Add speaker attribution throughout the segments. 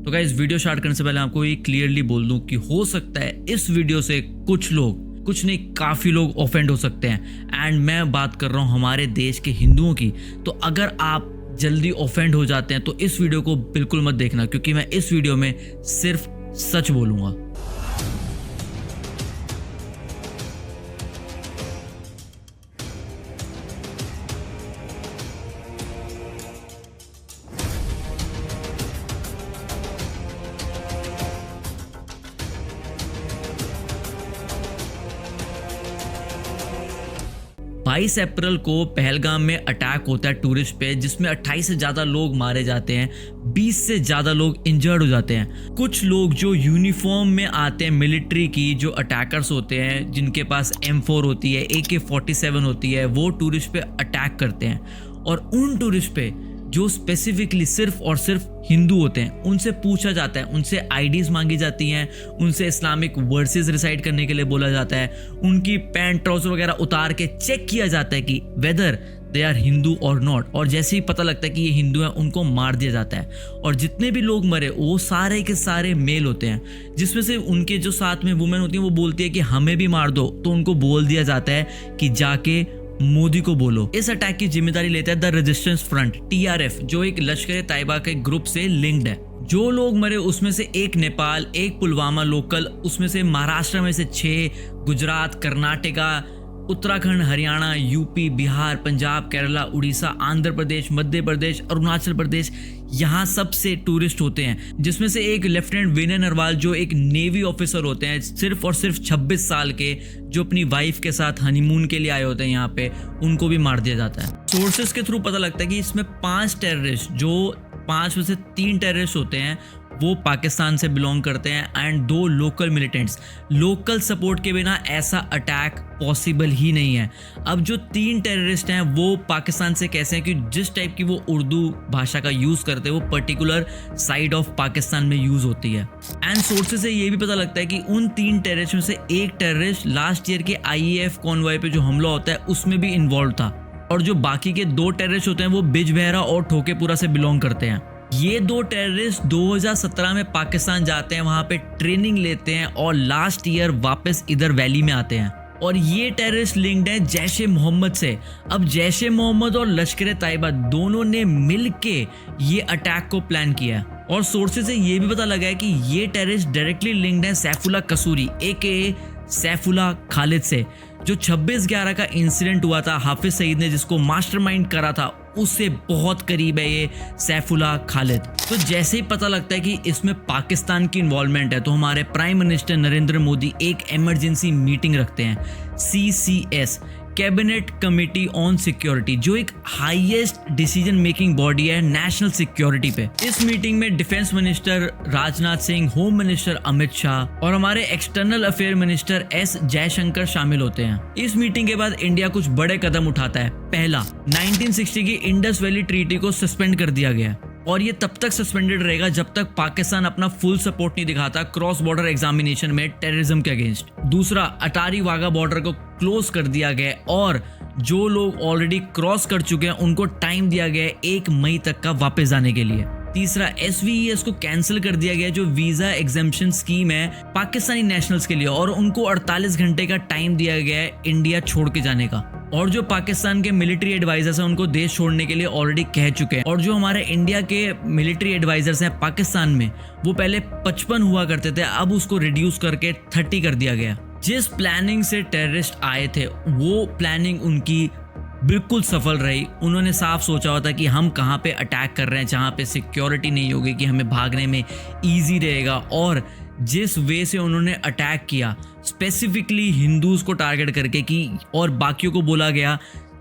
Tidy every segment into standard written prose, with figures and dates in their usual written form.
Speaker 1: तो guys video start करने से पहले आपको ये क्लियरली बोल दूं कि हो सकता है इस वीडियो से कुछ लोग, कुछ नहीं काफ़ी लोग ऑफेंड हो सकते हैं। एंड मैं बात कर रहा हूँ हमारे देश के हिंदुओं की। तो अगर आप जल्दी ऑफेंड हो जाते हैं तो इस वीडियो को बिल्कुल मत देखना, क्योंकि मैं इस वीडियो में सिर्फ सच बोलूँगा। बाईस अप्रैल को पहलगाम में अटैक होता है टूरिस्ट पे, जिसमें 28 से ज़्यादा लोग मारे जाते हैं, 20 से ज़्यादा लोग इंजर्ड हो जाते हैं। कुछ लोग जो यूनिफॉर्म में आते हैं मिलिट्री की, जो अटैकर्स होते हैं, जिनके पास M4 होती है, AK-47 होती है, वो टूरिस्ट पे अटैक करते हैं। और उन टूरिस्ट पे जो स्पेसिफिकली सिर्फ और सिर्फ हिंदू होते हैं, उनसे पूछा जाता है, उनसे आईडीज मांगी जाती हैं, उनसे इस्लामिक वर्सेस रिसाइट करने के लिए बोला जाता है, उनकी पैंट ट्राउजर वगैरह उतार के चेक किया जाता है कि वेदर दे आर हिंदू और नॉट। और जैसे ही पता लगता है कि ये हिंदू हैं, उनको मार दिया जाता है। और जितने भी लोग मरे वो सारे के सारे मेल होते हैं, जिसमें से उनके जो साथ में वुमेन होती हैं वो बोलती है कि हमें भी मार दो। तो उनको बोल दिया जाता है कि जाके मोदी को बोलो। इस अटैक की जिम्मेदारी लेता है द रेजिस्टेंस फ्रंट TRF, जो एक लश्कर तैयबा के ग्रुप से लिंक्ड है। जो लोग मरे उसमें से एक नेपाल, एक पुलवामा लोकल, उसमें से महाराष्ट्र में से 6, गुजरात, कर्नाटका, उत्तराखंड, हरियाणा, यूपी, बिहार, पंजाब, केरला, उड़ीसा, आंध्र प्रदेश, मध्य प्रदेश, अरुणाचल प्रदेश, यहाँ सबसे टूरिस्ट होते हैं। जिसमें से एक लेफ्टिनेंट विनय नरवाल, जो एक नेवी ऑफिसर होते हैं, सिर्फ और सिर्फ 26 साल के, जो अपनी वाइफ के साथ हनीमून के लिए आए होते हैं यहाँ पे, उनको भी मार दिया जाता है। सोर्सेस के थ्रू पता लगता है कि इसमें 5 टेररिस्ट, जो 5 में से 3 टेररिस्ट होते हैं वो पाकिस्तान से बिलोंग करते हैं, and 2 local militants. Local support के बिना ऐसा अटैक पॉसिबल ही नहीं है। अब जो 3 टेररिस्ट हैं वो पाकिस्तान से कैसे हैं कि जिस टाइप की वो उर्दू भाषा का यूज़ करते हैं वो पर्टिकुलर साइड ऑफ पाकिस्तान में यूज़ होती है। एंड सोर्सेज से ये भी पता लगता है कि उन 3 टेररिस्ट में से एक टेररिस्ट लास्ट ईयर के IAF कॉन्वॉय पे जो हमला होता है उसमें भी इन्वॉल्व था। और जो बाकी के 2 टेररिस्ट होते हैं वो बिजबहरा और ठोकेपुरा से बिलोंग करते हैं। ये 2 टेररिस्ट 2017 में पाकिस्तान जाते हैं, वहां पे ट्रेनिंग लेते हैं और लास्ट ईयर वापस इधर वैली में आते हैं। और ये टेररिस्ट लिंक्ड है जैश-ए-मोहम्मद से। अब जैश-ए-मोहम्मद और लश्कर तैयबा दोनों ने मिलके ये अटैक को प्लान किया है। और सोर्सेज से ये भी पता लगा है कि ये टेररिस्ट डायरेक्टली लिंक्ड है सैफुल्लाह कसूरी AKA सैफुल्लाह खालिद से, जो 26/11 का इंसिडेंट हुआ था। हाफिज सईद ने जिसको मास्टरमाइंड करा था, उससे बहुत करीब है ये सैफुल्लाह खालिद। तो जैसे ही पता लगता है कि इसमें पाकिस्तान की इन्वॉल्वमेंट है, तो हमारे प्राइम मिनिस्टर नरेंद्र मोदी एक इमरजेंसी मीटिंग रखते हैं, CCS cabinet committee on security, जो एक हाईएस्ट डिसीजन मेकिंग बॉडी है नेशनल सिक्योरिटी पे। इस मीटिंग में defence minister Rajnath Singh, home minister Amit Shah और हमारे external affair minister S Jaishankar शामिल होते हैं। इस मीटिंग के बाद इंडिया कुछ बड़े कदम उठाता है। पहला, 1960 की इंडस वैली ट्रीटी को सस्पेंड कर दिया गया, और ये तब तक सस्पेंडेड रहेगा जब तक पाकिस्तान अपना फुल सपोर्ट नहीं दिखाता क्रॉस बॉर्डर एग्जामिनेशन में टेररिज्म के अगेंस्ट। दूसरा, अटारी वाघा बॉर्डर को क्लोज कर दिया गया, और जो लोग ऑलरेडी क्रॉस कर चुके हैं उनको टाइम दिया गया 1 मई तक का वापस जाने के लिए। तीसरा, SVES को कैंसिल कर दिया गया, जो वीजा एग्जेम्पशन स्कीम है पाकिस्तानी नेशनल्स के लिए, और उनको 48 घंटे का टाइम दिया गया है इंडिया छोड़ के जाने का। और जो पाकिस्तान के मिलिट्री एडवाइजर्स हैं उनको देश छोड़ने के लिए ऑलरेडी कह चुके हैं। और जो हमारे इंडिया के मिलिट्री एडवाइजर्स हैं पाकिस्तान में, वो पहले 55 हुआ करते थे, अब उसको रिड्यूस करके 30 कर दिया गया। जिस प्लानिंग से टेररिस्ट आए थे वो प्लानिंग उनकी बिल्कुल सफल रही। उन्होंने साफ सोचा हुआ था कि हम कहाँ पे अटैक कर रहे हैं, जहाँ पे सिक्योरिटी नहीं होगी, कि हमें भागने में ईजी रहेगा। और जिस वे से उन्होंने अटैक किया, स्पेसिफिकली हिंदूज को टारगेट करके कि, और बाकियों को बोला गया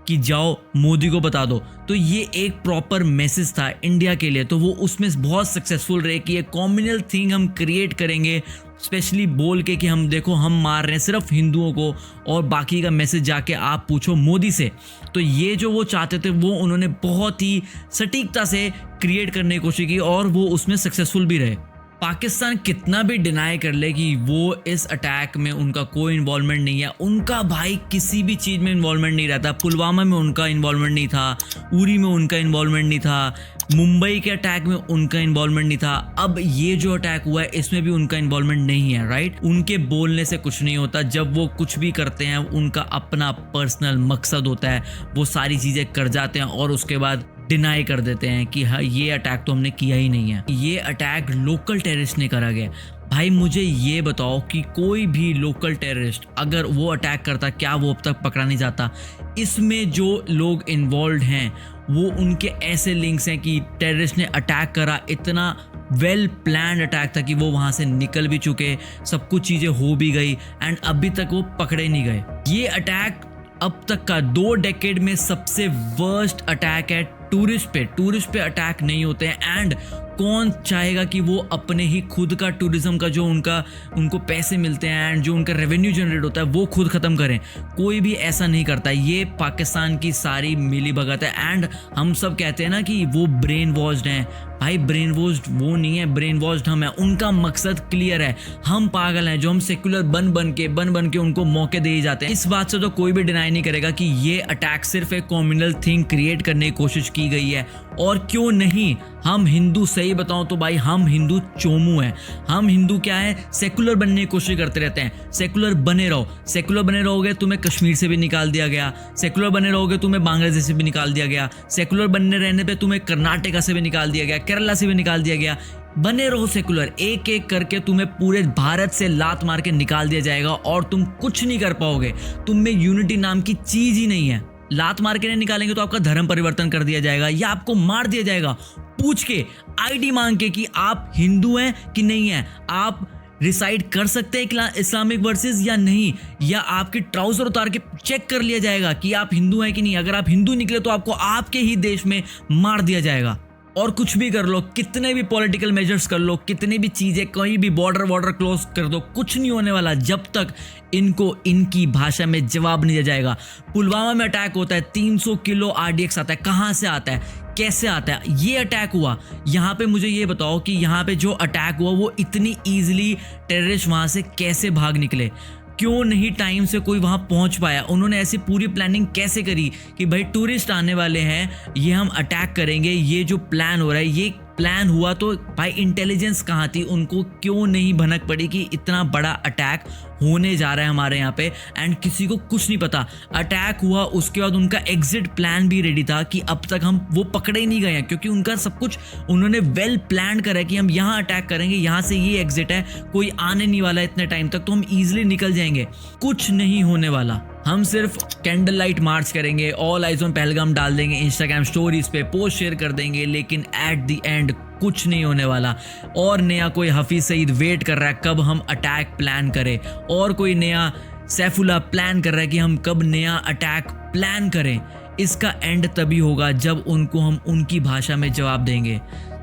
Speaker 1: कि जाओ मोदी को बता दो, तो ये एक प्रॉपर मैसेज था इंडिया के लिए। तो वो उसमें बहुत सक्सेसफुल रहे कि ये कॉम्युनल थिंग हम क्रिएट करेंगे, स्पेशली बोल के कि हम देखो हम मार रहे हैं सिर्फ हिंदुओं को, और बाकी का मैसेज जाके आप पूछो मोदी से। तो ये जो वो चाहते थे वो उन्होंने बहुत ही सटीकता से क्रिएट करने की कोशिश की, और वो उसमें सक्सेसफुल भी रहे। पाकिस्तान कितना भी डिनाई कर ले कि वो इस अटैक में उनका कोई इन्वॉल्वमेंट नहीं है, उनका भाई किसी भी चीज़ में इन्वॉल्वमेंट नहीं रहता। पुलवामा में उनका इन्वॉल्वमेंट नहीं था, उरी में उनका इन्वॉल्वमेंट नहीं था, मुंबई के अटैक में उनका इन्वॉल्वमेंट नहीं था, अब ये जो अटैक हुआ है इसमें भी उनका इन्वॉल्वमेंट नहीं है, राइट। उनके बोलने से कुछ नहीं होता, जब वो कुछ भी करते हैं उनका अपना पर्सनल मकसद होता है, वो सारी चीज़ें कर जाते हैं और उसके बाद डिनाई कर देते हैं कि हाँ ये अटैक तो हमने किया ही नहीं है, ये अटैक लोकल टेररिस्ट ने करा गया। भाई मुझे ये बताओ कि कोई भी लोकल टेररिस्ट अगर वो अटैक करता, क्या वो अब तक पकड़ा नहीं जाता? इसमें जो लोग इन्वॉल्व हैं वो उनके ऐसे लिंक्स हैं कि टेररिस्ट ने अटैक करा, इतना वेल प्लान्ड अटैक था कि वो वहाँ से निकल भी चुके, सब कुछ चीज़ें हो भी गई एंड अभी तक वो पकड़े नहीं गए। ये अटैक अब तक का 2 डेकेड में सबसे वर्स्ट अटैक है। टूरिस्ट पे अटैक नहीं होते हैं एंड कौन चाहेगा कि वो अपने ही खुद का टूरिज्म का जो उनको पैसे मिलते हैं एंड जो उनका रेवेन्यू जनरेट होता है वो खुद ख़त्म करें? कोई भी ऐसा नहीं करता। ये पाकिस्तान की सारी मिली भगत है एंड हम सब कहते हैं ना कि वो ब्रेन वॉश्ड हैं। भाई ब्रेन वॉश्ड वो नहीं है, ब्रेन वॉश्ड हम हैं। उनका मकसद क्लियर है, हम पागल हैं जो हम सेक्युलर बन बन के उनको मौके दे जाते हैं। इस बात से तो कोई भी डिनाई नहीं करेगा कि ये अटैक सिर्फ एक कॉम्युनल थिंग क्रिएट करने की कोशिश की गई है। और क्यों नहीं, हम हिंदू, सही बताऊं तो भाई हम हिंदू चोमू हैं। हम हिंदू क्या है, सेकुलर बनने की कोशिश करते रहते हैं। सेकुलर बने रहो, सेकुलर बने रहोगे तुम्हें कश्मीर से भी निकाल दिया गया, सेकुलर बने रहोगे तुम्हें बांग्लादेश से भी निकाल दिया गया, सेकुलर बनने रहने पे तुम्हें कर्नाटका से भी निकाल दिया गया, केरला से भी निकाल दिया गया। बने रहो सेकुलर, एक एक करके तुम्हें पूरे भारत से लात मार के निकाल दिया जाएगा और तुम कुछ नहीं कर पाओगे। तुम में यूनिटी नाम की चीज ही नहीं है। लात मार के नहीं निकालेंगे तो आपका धर्म परिवर्तन कर दिया जाएगा या आपको मार दिया जाएगा पूछ के, आईडी मांग के कि आप हिंदू हैं कि नहीं हैं, आप डिसाइड कर सकते हैं इस्लामिक वर्सेस या नहीं, या आपके ट्राउजर उतार के चेक कर लिया जाएगा कि आप हिंदू हैं कि नहीं। अगर आप हिंदू निकले तो आपको आपके ही देश में मार दिया जाएगा। और कुछ भी कर लो, कितने भी पॉलिटिकल मेजर्स कर लो, कितनी भी चीज़ें, कहीं भी बॉर्डर क्लोज कर दो, कुछ नहीं होने वाला जब तक इनको इनकी भाषा में जवाब नहीं दिया जाएगा। पुलवामा में अटैक होता है, 300 किलो RDX आता है, कहाँ से आता है, कैसे आता है? ये अटैक हुआ यहाँ पे। मुझे ये बताओ कि यहाँ पे जो अटैक हुआ वो इतनी ईजिली टेररिस्ट वहाँ से कैसे भाग निकले? क्यों नहीं टाइम से कोई वहाँ पहुँच पाया? उन्होंने ऐसी पूरी प्लानिंग कैसे करी कि भाई टूरिस्ट आने वाले हैं, ये हम अटैक करेंगे, ये जो प्लान हो रहा है ये प्लान हुआ तो भाई इंटेलिजेंस कहाँ थी? उनको क्यों नहीं भनक पड़ी कि इतना बड़ा अटैक होने जा रहा है हमारे यहाँ पे एंड किसी को कुछ नहीं पता? अटैक हुआ उसके बाद उनका एग्जिट प्लान भी रेडी था कि अब तक हम वो पकड़े ही नहीं गए हैं, क्योंकि उनका सब कुछ उन्होंने वेल प्लान करा है कि हम यहाँ अटैक करेंगे, यहाँ से ये एग्जिट है, कोई आने नहीं वाला है इतने टाइम तक, तो हम ईजिली निकल जाएंगे। कुछ नहीं होने वाला। हम सिर्फ कैंडल लाइट मार्च करेंगे, ऑल आइज ऑन पहलगाम डाल देंगे इंस्टाग्राम स्टोरीज पे, पोस्ट शेयर कर देंगे, लेकिन एट द एंड कुछ नहीं होने वाला। और नया कोई हफीज सईद वेट कर रहा है कब हम अटैक प्लान करें, और कोई नया सैफुल्लाह प्लान कर रहा है कि हम कब नया अटैक प्लान करें। इसका एंड तभी होगा जब उनको हम उनकी भाषा में जवाब देंगे।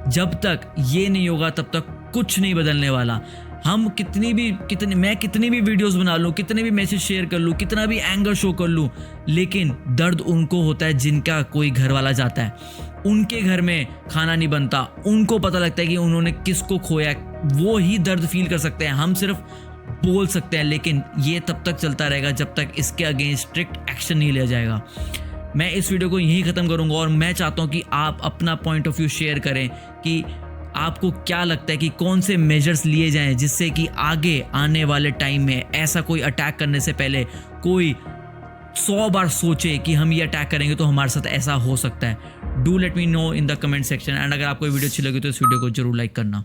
Speaker 1: जब तक ये नहीं होगा तब तक कुछ नहीं बदलने वाला। हम मैं कितनी भी वीडियोस बना लूँ, कितने भी मैसेज शेयर कर लूँ, कितना भी एंगर शो कर लूँ, लेकिन दर्द उनको होता है जिनका कोई घर वाला जाता है, उनके घर में खाना नहीं बनता, उनको पता लगता है कि उन्होंने किसको खोया, वो ही दर्द फील कर सकते हैं। हम सिर्फ बोल सकते हैं, लेकिन ये तब तक चलता रहेगा जब तक इसके अगेंस्ट स्ट्रिक्ट एक्शन नहीं लिया जाएगा। मैं इस वीडियो को यहीं ख़त्म करूँगा और मैं चाहता हूँ कि आप अपना पॉइंट ऑफ व्यू शेयर करें कि आपको क्या लगता है कि कौन से मेजर्स लिए जाएं जिससे कि आगे आने वाले टाइम में ऐसा कोई अटैक करने से पहले कोई 100 बार सोचे कि हम ये अटैक करेंगे तो हमारे साथ ऐसा हो सकता है। Do let me know in the comment section and अगर आपको वीडियो अच्छी लगी तो इस वीडियो को जरूर लाइक करना।